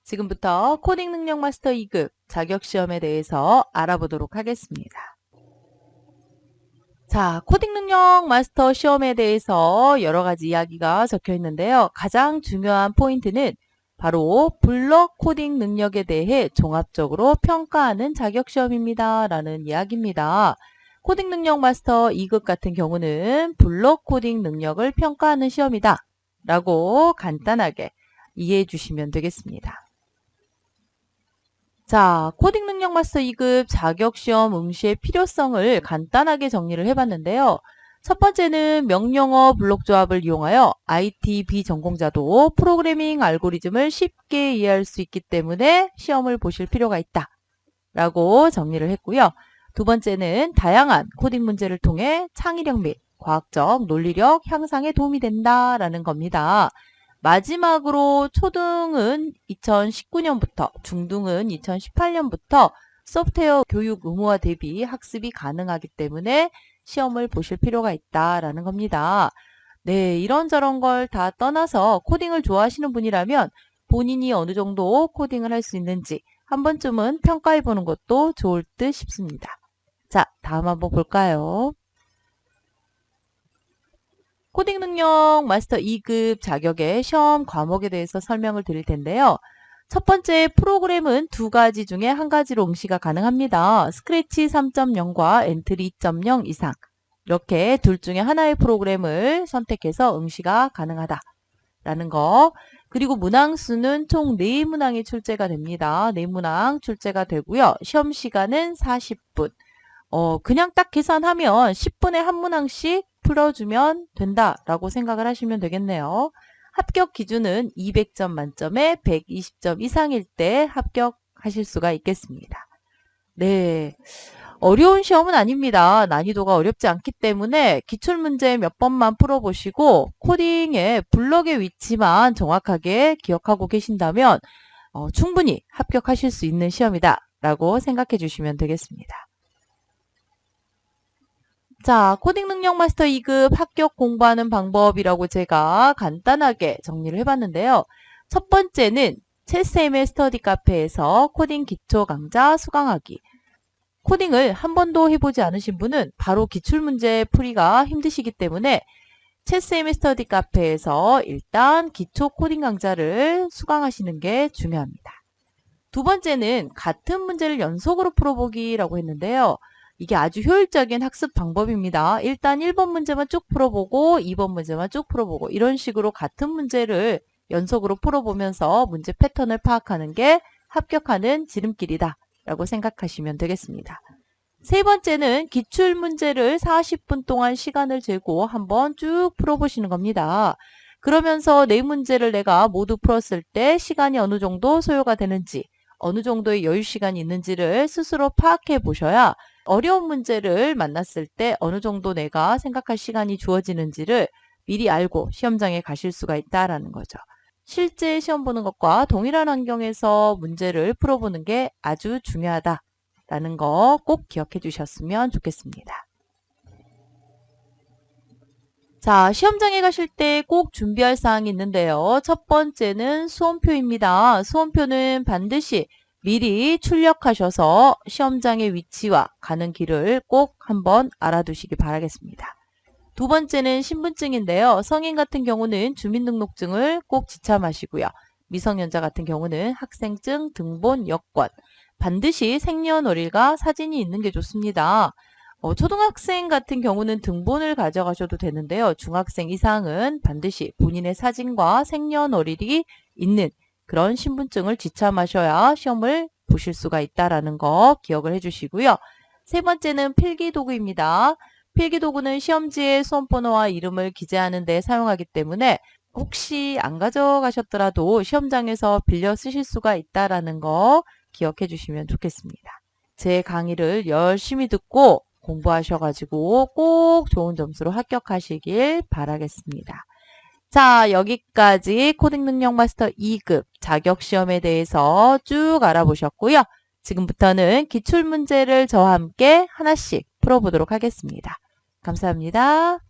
지금부터 코딩 능력 마스터 2급 자격시험에 대해서 알아보도록 하겠습니다. 자, 코딩 능력 마스터 시험에 대해서 여러 가지 이야기가 적혀 있는데요. 가장 중요한 포인트는 바로 블록 코딩 능력에 대해 종합적으로 평가하는 자격시험입니다. 라는 이야기입니다. 코딩 능력 마스터 2급 같은 경우는 블록 코딩 능력을 평가하는 시험이다. 라고 간단하게 이해해 주시면 되겠습니다. 자, 코딩 능력 마스터 2급 자격시험 응시의 필요성을 간단하게 정리를 해봤는데요. 첫 번째는 명령어 블록 조합을 이용하여 IT 비전공자도 프로그래밍 알고리즘을 쉽게 이해할 수 있기 때문에 시험을 보실 필요가 있다. 라고 정리를 했고요. 두 번째는 다양한 코딩 문제를 통해 창의력 및 과학적 논리력 향상에 도움이 된다라는 겁니다. 마지막으로 초등은 2019년부터, 중등은 2018년부터 소프트웨어 교육 의무화 대비 학습이 가능하기 때문에 시험을 보실 필요가 있다라는 겁니다. 네, 이런저런 걸 다 떠나서 코딩을 좋아하시는 분이라면 본인이 어느 정도 코딩을 할 수 있는지 한 번쯤은 평가해 보는 것도 좋을 듯 싶습니다. 자, 다음 한번 볼까요? 코딩 능력 마스터 2급 자격의 시험 과목에 대해서 설명을 드릴 텐데요. 첫 번째 프로그램은 두 가지 중에 한 가지로 응시가 가능합니다. 스크래치 3.0과 엔트리 2.0 이상 이렇게 둘 중에 하나의 프로그램을 선택해서 응시가 가능하다라는 거. 그리고 문항수는 총 4문항이 출제가 됩니다. 4문항 출제가 되고요. 시험 시간은 40분. 그냥 딱 계산하면 10분에 한 문항씩 풀어주면 된다라고 생각을 하시면 되겠네요. 합격 기준은 200점 만점에 120점 이상일 때 합격하실 수가 있겠습니다. 네, 어려운 시험은 아닙니다. 난이도가 어렵지 않기 때문에 기출문제 몇 번만 풀어보시고 코딩의 블럭의 위치만 정확하게 기억하고 계신다면 충분히 합격하실 수 있는 시험이다 라고 생각해 주시면 되겠습니다. 자, 코딩 능력 마스터 2급 합격 공부하는 방법이라고 제가 간단하게 정리를 해봤는데요. 첫 번째는 챗쌤의 스터디 카페에서 코딩 기초 강좌 수강하기. 코딩을 한 번도 해보지 않으신 분은 바로 기출문제 풀이가 힘드시기 때문에 챗쌤의 스터디 카페에서 일단 기초 코딩 강좌를 수강하시는 게 중요합니다. 두 번째는 같은 문제를 연속으로 풀어보기라고 했는데요. 이게 아주 효율적인 학습 방법입니다. 일단 1번 문제만 쭉 풀어보고 2번 문제만 쭉 풀어보고 이런 식으로 같은 문제를 연속으로 풀어보면서 문제 패턴을 파악하는 게 합격하는 지름길이다 라고 생각하시면 되겠습니다. 세 번째는 기출문제를 40분 동안 시간을 재고 한번 쭉 풀어보시는 겁니다. 그러면서 네 문제를 내가 모두 풀었을 때 시간이 어느 정도 소요가 되는지 어느 정도의 여유 시간이 있는지를 스스로 파악해 보셔야 어려운 문제를 만났을 때 어느 정도 내가 생각할 시간이 주어지는지를 미리 알고 시험장에 가실 수가 있다라는 거죠. 실제 시험 보는 것과 동일한 환경에서 문제를 풀어보는 게 아주 중요하다라는 거 꼭 기억해 주셨으면 좋겠습니다. 자, 시험장에 가실 때 꼭 준비할 사항이 있는데요. 첫 번째는 수험표입니다. 수험표는 반드시 미리 출력하셔서 시험장의 위치와 가는 길을 꼭 한번 알아두시기 바라겠습니다. 두 번째는 신분증인데요. 성인 같은 경우는 주민등록증을 꼭 지참하시고요. 미성년자 같은 경우는 학생증, 등본, 여권, 반드시 생년월일과 사진이 있는 게 좋습니다. 초등학생 같은 경우는 등본을 가져가셔도 되는데요. 중학생 이상은 반드시 본인의 사진과 생년월일이 있는 그런 신분증을 지참하셔야 시험을 보실 수가 있다는 거 기억을 해주시고요. 세 번째는 필기도구입니다. 필기도구는 시험지에 수험번호와 이름을 기재하는 데 사용하기 때문에 혹시 안 가져가셨더라도 시험장에서 빌려 쓰실 수가 있다는 거 기억해 주시면 좋겠습니다. 제 강의를 열심히 듣고 공부하셔가지고 꼭 좋은 점수로 합격하시길 바라겠습니다. 자, 여기까지 코딩 능력 마스터 2급 자격시험에 대해서 쭉 알아보셨고요. 지금부터는 기출문제를 저와 함께 하나씩 풀어보도록 하겠습니다. 감사합니다.